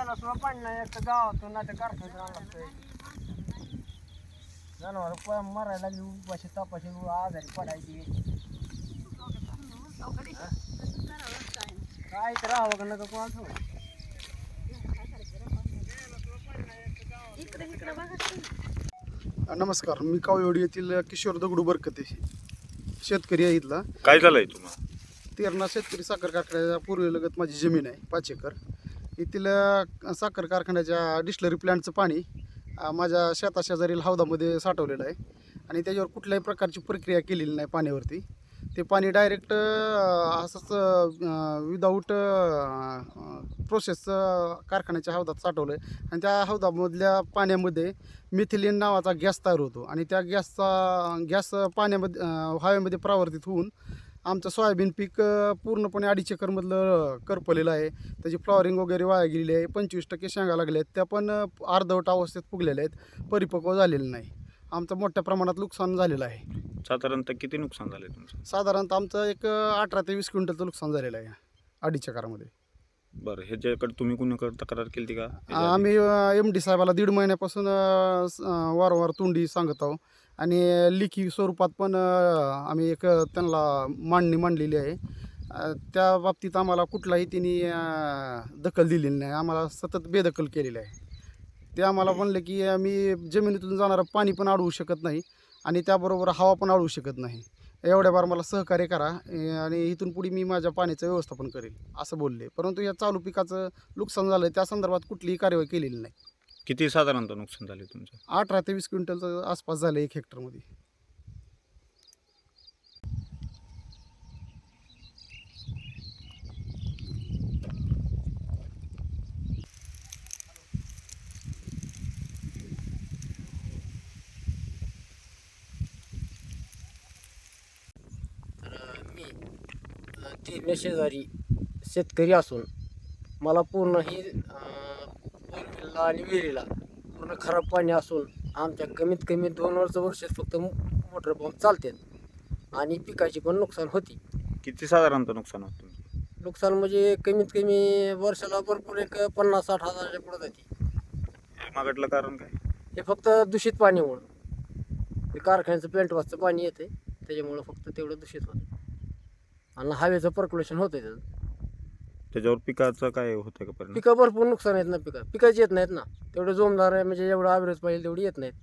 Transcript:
प्यायला सुद्धा पाणी नाही, एक तर गावातून नाही तर कारखान्यात आणावं लागतंय. जनावर मरायला लागली, उपाशी तापाशी आजारी पडायची. काय तर राहावं का नका कोणाला ठेवू. नमस्कार, मी कावळी येथील किशोर दगडू बरकते, शेतकरी आहे इथला. काय झालंय तुम्हाला? तेरणा शेतकरी साखर कारखान्याच्या पूर्वेलगत माझी जमीन आहे 5 एकर. येथील साखर कारखान्याच्या डिस्लरी प्लॅन्टचं पाणी माझ्या शेताशेजारील हौदामध्ये साठवलेलं आहे आणि त्याच्यावर कुठल्याही प्रकारची प्रक्रिया केलेली नाही पाण्यावरती. ते पाणी डायरेक्ट असंच विदाऊट प्रोसेसचं कारखान्याच्या हौदात साठवलं आहे आणि त्या हौदामधल्या पाण्यामध्ये मिथिलीन नावाचा गॅस तयार होतो आणि त्या गॅस पाण्यामध्ये हवेमध्ये परावर्तित होऊन आमचं सोयाबीन पीक पूर्णपणे 2.5 एकरमधलं करपलेलं आहे. त्याची फ्लॉवरिंग वगैरे वाया गेलेली आहे. 25% शेंगा लागल्या आहेत, त्या पण अर्धवट अवस्थेत फुगलेल्या आहेत, परिपक्व झालेलं नाही. आमचं मोठ्या प्रमाणात नुकसान झालेलं आहे. साधारणतः किती नुकसान झालंय तुमचं? साधारणतः आमचं एक 18 ते 20 क्विंटलचं नुकसान झालेलं आहे 2.5 एकरामध्ये. बरं, ह्याच्याकडे तुम्ही कुणाकडे तक्रार केली का? आम्ही MD साहेबाला 1.5 महिन्यापासून वारंवार तोंडी सांगत आहोत आणि लिखी स्वरूपात पण आम्ही एक त्यांना मांडणी मांडलेली आहे. त्या बाबतीत आम्हाला कुठलाही त्यांनी दखल दिलेली नाही, आम्हाला सतत बेदखल केलेली आहे. ते आम्हाला म्हणले की आम्ही जमिनीतून जाणारं पाणी पण अडवू शकत नाही आणि त्याबरोबर हवा पण अडवू शकत नाही. एवढ्या बार मला सहकार्य करा आणि इथून पुढे मी माझ्या पाण्याचं व्यवस्थापन करेल असं बोलले. परंतु या चालू पिकाचं नुकसान झालं, त्या संदर्भात कुठलीही कार्यवाही केलेली नाही. किती साधारणतः नुकसान झाले तुमचं? 18 ते 20 क्विंटलचं आसपास झालं 1 हेक्टरमध्ये. मी तेरण्या शेजारी शेतकरी असून मला पूर्ण ही बोरविलला आणि विहिरीला पूर्ण खराब पाणी असून आमच्या कमीत कमी 2 वर्षात फक्त मोटर पंप चालतात आणि पिकाची पण नुकसान होती. किती साधारणतः नुकसान होतं तुमचं? नुकसान म्हणजे कमीत कमी वर्षाला भरपूर एक 50-60 हजाराच्या पुढे जाते. मागटलं कारण काय? हे फक्त दूषित पाणीमुळं, हे कारखान्याचं प्लांट वाजचं पाणी येते त्याच्यामुळं फक्त तेवढं दूषित होतं आणि हवेचं पर्क्युलेशन होतं त्याचं. त्याच्यावर पिकाचं काय होतं का परिणाम? पिकं भरपूर नुकसान आहेत ना, पिकाची येत नाहीत ना, तेवढे जोमदार आहे म्हणजे एवढं ॲव्हरेज पाहिजे तेवढी येत नाहीत.